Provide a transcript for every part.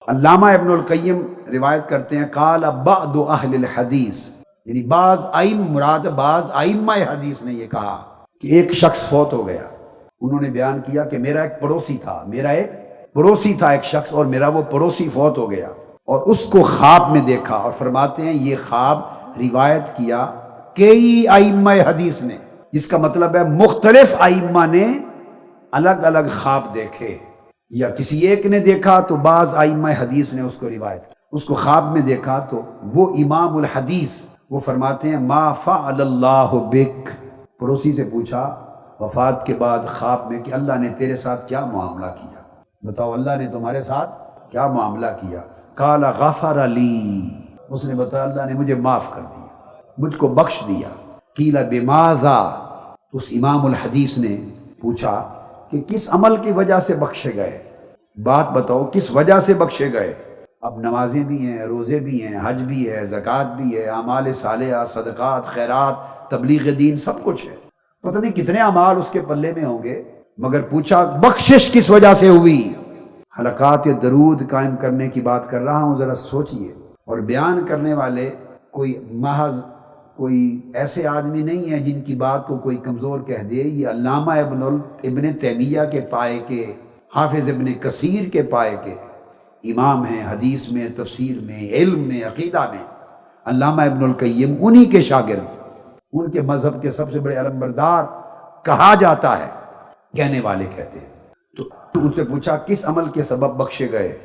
علامہ ابن القیم روایت کرتے ہیں قال بعض اہل الحدیث، یعنی بعض ائمہ حدیث نے یہ کہا کہ ایک شخص فوت ہو گیا، انہوں نے بیان کیا کہ میرا ایک پڑوسی تھا ایک شخص، اور میرا وہ پڑوسی فوت ہو گیا، اور اس کو خواب میں دیکھا، اور فرماتے ہیں یہ خواب روایت کیا کئی ائمہ حدیث نے، جس کا مطلب ہے مختلف ائمہ نے الگ الگ خواب دیکھے، یا کسی ایک نے دیکھا تو بعض ائمہ حدیث نے اس کو روایت کی، اس کو خواب میں دیکھا تو وہ امام الحدیث وہ فرماتے ہیں ما فعل اللہ بک، پڑوسی سے پوچھا وفات کے بعد خواب میں کہ اللہ نے تیرے ساتھ کیا معاملہ کیا، بتاؤ اللہ نے تمہارے ساتھ کیا معاملہ کیا؟ قال غفر لی، اس نے بتایا اللہ نے مجھے معاف کر دیا، مجھ کو بخش دیا۔ قیل بماذا، اس امام الحدیث نے پوچھا کہ کس عمل کی وجہ سے بخشے گئے، بات بتاؤ کس وجہ سے بخشے گئے؟ اب نمازیں بھی ہیں، روزے بھی ہیں، حج بھی ہے، زکوٰۃ بھی ہے، اعمال صالحہ، صدقات، خیرات، تبلیغ دین، سب کچھ ہے، پتہ نہیں کتنے اعمال اس کے پلے میں ہوں گے، مگر پوچھا بخشش کس وجہ سے ہوئی؟ حلقات درود قائم کرنے کی بات کر رہا ہوں، ذرا سوچئے، اور بیان کرنے والے کوئی ایسے آدمی نہیں ہیں جن کی بات کو کوئی کمزور کہہ دے، یہ علامہ ابن تیمیہ کے پائے کے، حافظ ابن کثیر کے پائے کے امام ہیں، حدیث میں، تفسیر میں، علم میں، عقیدہ میں، علامہ ابن القیم انہی کے شاگرد، ان کے مذہب کے سب سے بڑے علمبردار کہا جاتا ہے، کہنے والے کہتے ہیں۔ تو ان سے پوچھا کس عمل کے سبب بخشے گئے،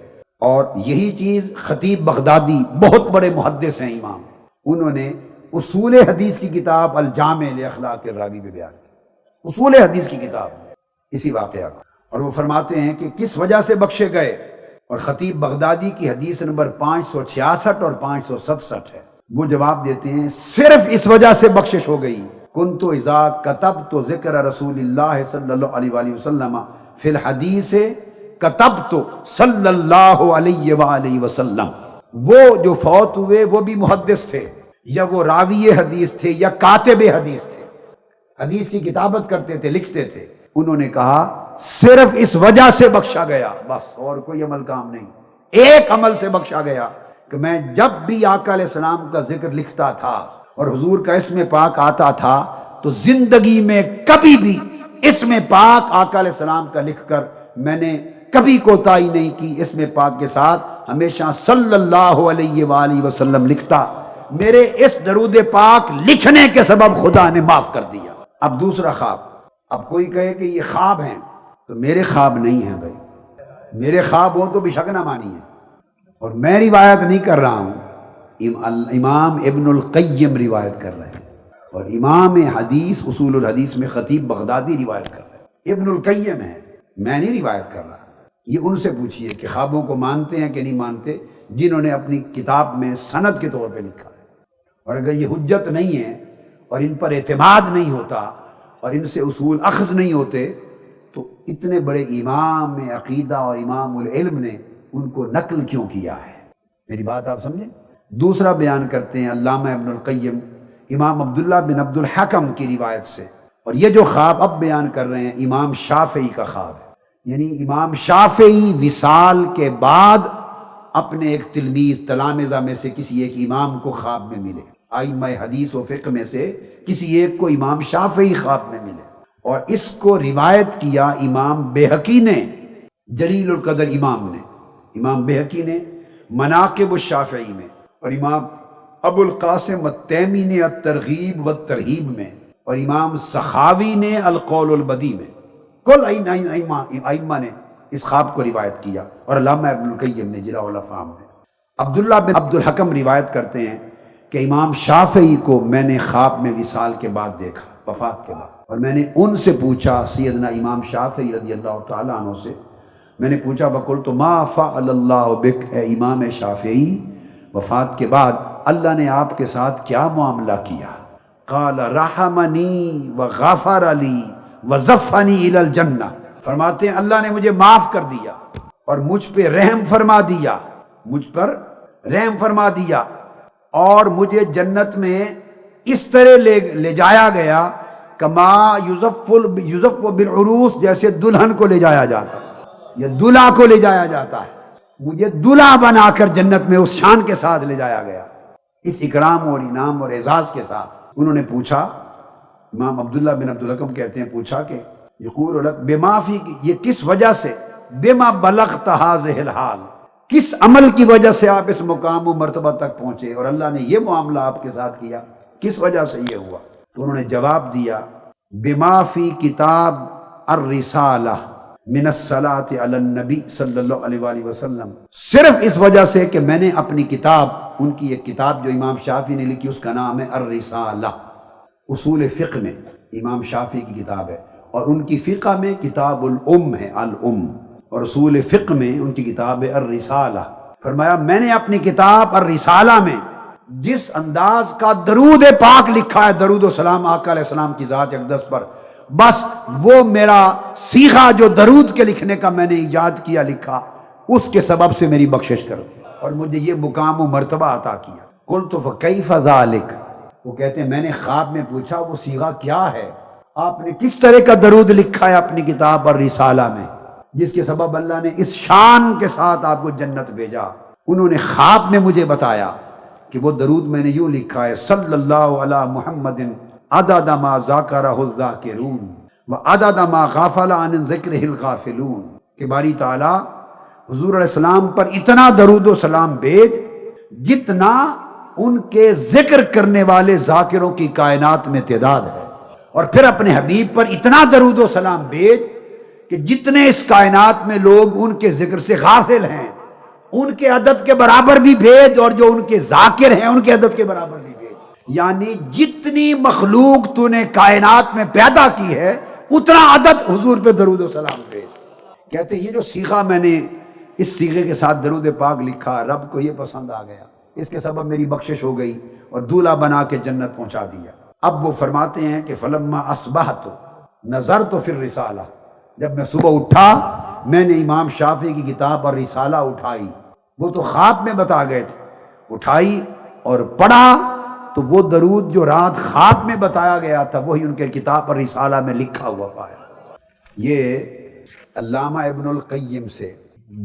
اور یہی چیز خطیب بغدادی بہت بڑے محدث ہیں امام، انہوں نے اصول حدیث کی کتاب الجامع لاخلاق الراوی میں بیان کی، اصول حدیث کی کتاب میں اسی واقعہ کو، اور وہ فرماتے ہیں کہ کس وجہ سے بخشے گئے، اور خطیب بغدادی کی حدیث نمبر 566 اور 567 ہے، وہ جواب دیتے ہیں صرف اس وجہ سے بخشش ہو گئی، کنت اذا کتبت ذکر رسول اللہ صلی اللہ علیہ وآلہ وسلم فی الحدیث کتبت صلی اللہ علیہ وآلہ وسلم، وہ جو فوت ہوئے وہ بھی محدث تھے، یا وہ راوی حدیث تھے، یا کاتب حدیث تھے، حدیث کی کتابت کرتے تھے، لکھتے تھے، انہوں نے کہا صرف اس وجہ سے بخشا گیا، بس اور کوئی عمل کام نہیں، ایک عمل سے بخشا گیا کہ میں جب بھی آقا علیہ السلام کا ذکر لکھتا تھا اور حضور کا اسم پاک آتا تھا تو زندگی میں کبھی بھی اسم پاک آقا علیہ السلام کا لکھ کر میں نے کبھی کوتاہی نہیں کی، اسم پاک کے ساتھ ہمیشہ صلی اللہ علیہ وآلہ وسلم لکھتا، میرے اس درود پاک لکھنے کے سبب خدا نے معاف کر دیا۔ اب دوسرا خواب، اب کوئی کہے کہ یہ خواب ہیں تو میرے خواب نہیں ہیں بھائی، میرے خواب ہوں تو بھی شک نہ مانیے، اور میں روایت نہیں کر رہا ہوں، امام ابن القیم روایت کر رہے ہیں، اور امام حدیث اصول الحدیث میں خطیب بغدادی روایت کر رہے ہیں، ابن القیم ہے، میں نہیں روایت کر رہا۔ یہ ان سے پوچھئے کہ خوابوں کو مانتے ہیں کہ نہیں مانتے، جنہوں نے اپنی کتاب میں سند کے طور پہ لکھا ہے، اور اگر یہ حجت نہیں ہے اور ان پر اعتماد نہیں ہوتا اور ان سے اصول اخذ نہیں ہوتے تو اتنے بڑے امام عقیدہ اور امام العلم نے ان کو نقل کیوں کیا ہے؟ میری بات آپ سمجھیں۔ دوسرا بیان کرتے ہیں علامہ ابن القیم امام عبداللہ بن عبد الحکم کی روایت سے، اور یہ جو خواب اب بیان کر رہے ہیں امام شافعی کا خواب ہے، یعنی امام شافعی وصال کے بعد اپنے ایک تلامذہ میں سے کسی ایک امام کو خواب میں ملے، ائمہ حدیث و فقہ میں سے کسی ایک کو امام شافعی خواب میں ملے، اور اس کو روایت کیا امام بہقی نے، جلیل القدر امام نے، امام بہقی نے مناقب الشافعی میں، اور امام ابو القاسم التیمی نے الترغیب والترہیب میں، اور امام سخاوی نے القول البدیع میں، کل ائمہ نے اس خواب کو روایت کیا، اور علامہ ابن القیم نے جلاء الافہام میں۔ عبداللہ بن عبد الحکم روایت کرتے ہیں کہ امام شافعی کو میں نے خواب میں وصال کے بعد دیکھا، وفات کے بعد، اور میں نے ان سے پوچھا، سیدنا امام شافعی رضی اللہ تعالیٰ عنہ سے میں نے پوچھا وقلت ما فعل اللہ بک، اے امام شافعی وفات کے بعد اللہ نے آپ کے ساتھ کیا معاملہ کیا؟ قال رحمنی وغفر لی وزفنی الی الجنہ، فرماتے ہیں اللہ نے مجھے معاف کر دیا اور مجھ پہ رحم فرما دیا، مجھ پر رحم فرما دیا، اور مجھے جنت میں اس طرح لے جایا گیا کما یزف بالعروس، جیسے دلہن کو لے جایا جاتا ہے یا دلہا کو لے جایا جاتا ہے، مجھے دلہا بنا کر جنت میں اس شان کے ساتھ لے جایا گیا، اس اکرام اور انعام اور اعزاز کے ساتھ۔ انہوں نے پوچھا، امام عبداللہ بن عبدالحکم کہتے ہیں، پوچھا کہ یقول لک بما فی، یہ کس وجہ سے، بما بلغت ھذہ الحال، کس عمل کی وجہ سے آپ اس مقام و مرتبہ تک پہنچے اور اللہ نے یہ معاملہ آپ کے ساتھ کیا، کس وجہ سے یہ ہوا؟ تو انہوں نے جواب دیا، بما فی کتاب الرسالہ من الصلاۃ علی النبی صلی اللہ علیہ وآلہ وسلم، صرف اس وجہ سے کہ میں نے اپنی کتاب، ان کی ایک کتاب جو امام شافعی نے لکھی اس کا نام ہے الرسالہ، اصول فقہ میں امام شافعی کی کتاب ہے، اور ان کی فقہ میں کتاب الام ہے، الام، اور اصول فقہ میں ان کی کتاب ہے الرسالہ۔ فرمایا میں نے اپنی کتاب الرسالہ میں جس انداز کا درود پاک لکھا ہے، درود و سلام آقا علیہ السلام کی ذات اقدس پر، بس وہ میرا سیکھا جو درود کے لکھنے کا میں نے ایجاد کیا، لکھا، اس کے سبب سے میری بخشش کر دی اور مجھے یہ مقام و مرتبہ عطا کیا۔ قلت فکیف ذلک، وہ کہتے ہیں میں نے خواب میں پوچھا وہ صیغہ کیا ہے، آپ نے کس طرح کا درود لکھا ہے اپنی کتاب الرسالہ میں جس کے سبب اللہ نے اس شان کے ساتھ آپ کو جنت بھیجا؟ انہوں نے خواب میں مجھے بتایا کہ وہ درود میں نے یوں لکھا ہے، صلی اللہ علی محمد عدد ما ذاکرہ الذاکرون وعدد ما غافل عن ذکرہ الغافلون، کہ باری تعالیٰ حضور علیہ السلام پر اتنا درود و سلام بھیج جتنا ان کے ذکر کرنے والے ذاکروں کی کائنات میں تعداد ہے، اور پھر اپنے حبیب پر اتنا درود و سلام بھیج کہ جتنے اس کائنات میں لوگ ان کے ذکر سے غافل ہیں ان کے عدد کے برابر بھی بھیج، اور جو ان کے ذاکر ہیں ان کے عدد کے برابر بھی بھیج، یعنی جتنی مخلوق تو نے کائنات میں پیدا کی ہے اتنا عدد حضور پہ درود و سلام بھیج۔ کہتے یہ جو سیکھا میں نے، اس سیغے کے ساتھ درود پاک لکھا، رب کو یہ پسند آ گیا، اس کے سبب میری بخشش ہو گئی اور دولہا بنا کے جنت پہنچا دیا۔ اب وہ فرماتے ہیں کہ فلما اصبحت نظرت فی الرسالہ، جب میں صبح اٹھا میں نے امام شافعی کی کتاب اور رسالہ اٹھائی، وہ تو خواب میں بتا گئے تھے، اٹھائی اور پڑھا تو وہ درود جو رات خواب میں بتایا گیا تھا وہی ان کے کتاب اور رسالہ میں لکھا ہوا پایا۔ یہ علامہ ابن القیم سے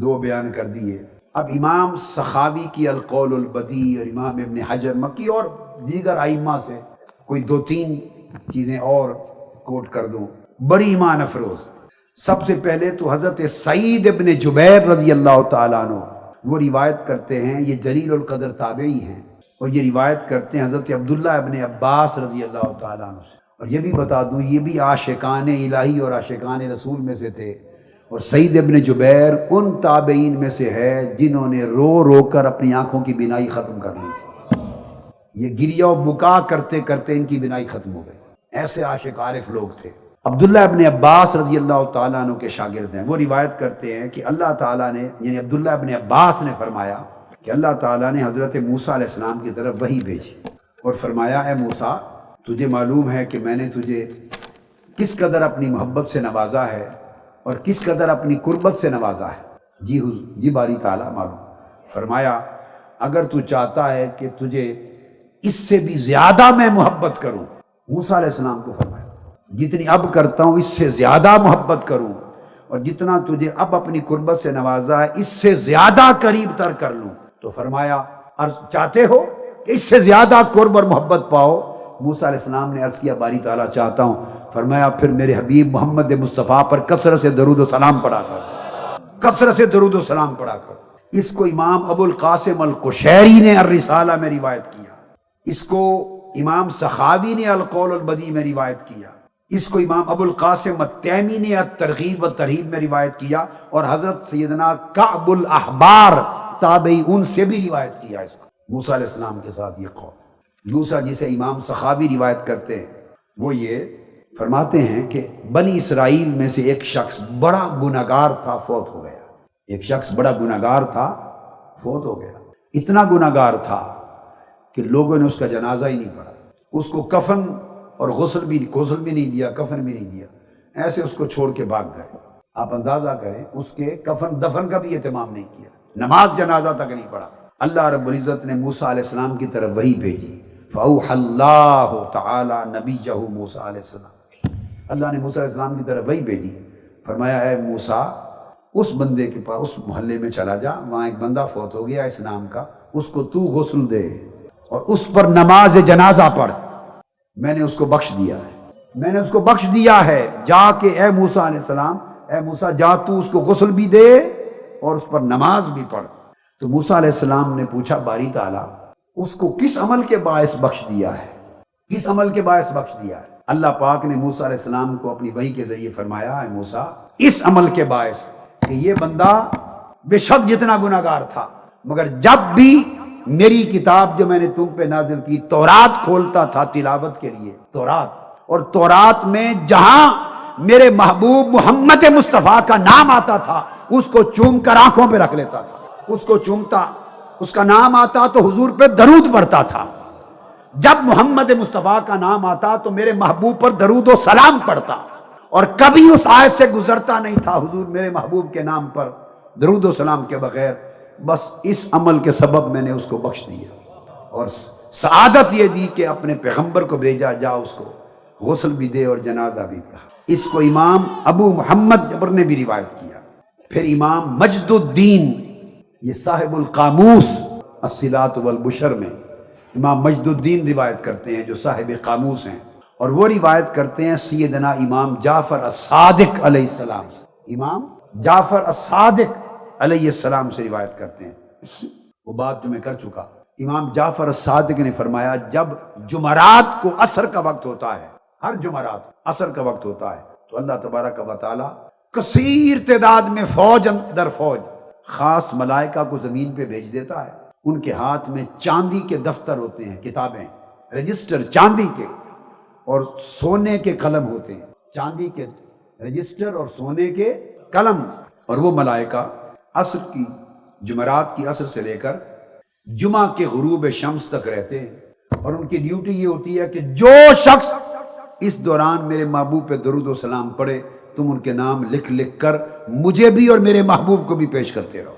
دو بیان کر دیے۔ اب امام سخاوی کی القول البدیع اور امام ابن حجر مکی اور دیگر ائمہ سے کوئی دو تین چیزیں اور کوٹ کر دوں بڑی ایمان افروز۔ سب سے پہلے تو حضرت سعید ابن جبیر رضی اللہ تعالیٰ عنہ وہ روایت کرتے ہیں، یہ جلیل القدر تابعی ہیں، اور یہ روایت کرتے ہیں حضرت عبداللہ ابن عباس رضی اللہ تعالیٰ عنہ سے۔ اور یہ بھی بتا دوں یہ بھی عاشقان الہی اور عاشقان رسول میں سے تھے، اور سعید ابن جبیر ان تابعین میں سے ہے جنہوں نے رو رو کر اپنی آنکھوں کی بینائی ختم کر لی تھی، یہ گریہ و بکا کرتے کرتے ان کی بینائی ختم ہو گئی، ایسے عاشق عارف لوگ تھے۔ عبداللہ ابن عباس رضی اللہ تعالیٰ عنہ کے شاگرد ہیں، وہ روایت کرتے ہیں کہ اللہ تعالیٰ نے، یعنی عبداللہ ابن عباس نے فرمایا کہ اللہ تعالیٰ نے حضرت موسیٰ علیہ السلام کی طرف وحی بھیجی اور فرمایا، اے موسیٰ تجھے معلوم ہے کہ میں نے تجھے کس قدر اپنی محبت سے نوازا ہے اور کس قدر اپنی قربت سے نوازا ہے؟ جی باری تعالیٰ معلوم۔ فرمایا اگر تو چاہتا ہے کہ تجھے اس سے بھی زیادہ میں محبت کروں، موسیٰ علیہ السلام کو فرمایا جتنی اب کرتا ہوں اس سے زیادہ محبت کروں، اور جتنا تجھے اب اپنی قربت سے نوازا ہے اس سے زیادہ قریب تر کر لوں، تو فرمایا چاہتے ہو کہ اس سے زیادہ قرب اور محبت پاؤ؟ موسیٰ علیہ السلام نے عرض کیا باری تعالیٰ چاہتا ہوں۔ فرمایا پھر میرے حبیب محمد مصطفیٰ پر کثرت سے درود و سلام پڑھا کر، کثرت سے درود و سلام پڑھا کر۔ اس کو امام ابو القاسم القشیری نے الرسالہ میں روایت کیا، اس کو امام سخاوی نے القول البدیع میں روایت کیا، اس کو امام ابو القاسم التیمی نے الترغیب والترہیب میں روایت کیا، اور حضرت سیدنا کعب الاحبار تابعی ان سے بھی روایت کیا اس کو، موسیٰ علیہ السلام کے ساتھ یہ قول۔ دوسرا جسے امام سخاوی روایت کرتے ہیں وہ یہ فرماتے ہیں کہ بنی اسرائیل میں سے ایک شخص بڑا گنہگار تھا، فوت ہو گیا۔ ایک شخص بڑا گنہگار تھا، فوت ہو گیا۔ اتنا گنہگار تھا کہ لوگوں نے اس کا جنازہ ہی نہیں پڑھا، اس کو کفن اور غسل بھی نہیں دیا، کفن بھی نہیں دیا، ایسے اس کو چھوڑ کے بھاگ گئے۔ آپ اندازہ کریں اس کے کفن دفن کا بھی اہتمام نہیں کیا، نماز جنازہ تک نہیں پڑھا۔ اللہ رب العزت نے موسیٰ علیہ السلام کی طرف وحی بھیجی، فَأَوْحَى اللَّهُ تَعَالَى نَبِيَّهُ موسیٰ علیہ السلام، اللہ نے موسیٰ علیہ السلام کی طرف وحی بھیجی، فرمایا اے موسیٰ اس بندے کے پاس اس محلے میں چلا جا، وہاں ایک بندہ فوت ہو گیا اس نام کا، اس کو تو غسل دے اور اس پر نماز جنازہ پڑھ، میں نے اس کو بخش دیا ہے، میں نے اس کو بخش دیا ہے، جا کے اے موسیٰ علیہ السلام، اے موسیٰ جا تو اس کو غسل بھی دے اور اس پر نماز بھی پڑھ۔ تو موسیٰ علیہ السلام نے پوچھا باری تعالیٰ اس کو کس عمل کے باعث بخش دیا ہے، کس عمل کے باعث بخش دیا ہے؟ اللہ پاک نے موسیٰ علیہ السلام کو اپنی وحی کے ذریعے فرمایا، اے موسیٰ اس عمل کے باعث کہ یہ بندہ بے شک جتنا گناہگار تھا، مگر جب بھی میری کتاب جو میں نے تم پہ نازل کی تورات کھولتا تھا تلاوت کے لیے، تورات، اور تورات میں جہاں میرے محبوب محمد مصطفیٰ کا نام آتا تھا اس کو چوم کر آنکھوں پہ رکھ لیتا تھا، اس کو چومتا، اس کا نام آتا تو حضور پہ درود پڑھتا تھا، جب محمد مصطفیٰ کا نام آتا تو میرے محبوب پر درود و سلام پڑھتا، اور کبھی اس آیت سے گزرتا نہیں تھا حضور میرے محبوب کے نام پر درود و سلام کے بغیر۔ بس اس عمل کے سبب میں نے اس کو بخش دیا اور سعادت یہ دی کہ اپنے پیغمبر کو بھیجا، جا اس کو غسل بھی دے اور جنازہ بھی پڑھا۔ اس کو امام ابو محمد جبر نے بھی روایت کیا۔ پھر امام مجد الدین، یہ صاحب القاموس الصلات والبشر میں امام مجد الدین روایت کرتے ہیں، جو صاحب قاموس ہیں، اور وہ روایت کرتے ہیں سیدنا امام جعفر الصادق علیہ السلام، امام جعفر الصادق علیہ السلام سے روایت کرتے ہیں۔ وہ بات جو میں کر چکا، امام جعفر الصادق نے فرمایا جب جمعرات کو عصر کا وقت ہوتا ہے، ہر جمعرات عصر کا وقت ہوتا ہے، تو اللہ تبارک و تعالی کثیر تعداد میں فوج در فوج خاص ملائکہ کو زمین پہ بھیج دیتا ہے، ان کے ہاتھ میں چاندی کے دفتر ہوتے ہیں، کتابیں، رجسٹر چاندی کے اور سونے کے قلم ہوتے ہیں، چاندی کے رجسٹر اور سونے کے قلم، اور وہ ملائکہ عصر کی، جمعرات کی عصر سے لے کر جمعہ کے غروب شمس تک رہتے ہیں، اور ان کی ڈیوٹی یہ ہوتی ہے کہ جو شخص اس دوران میرے محبوب پہ درود و سلام پڑھے تم ان کے نام لکھ لکھ کر مجھے بھی اور میرے محبوب کو بھی پیش کرتے رہو۔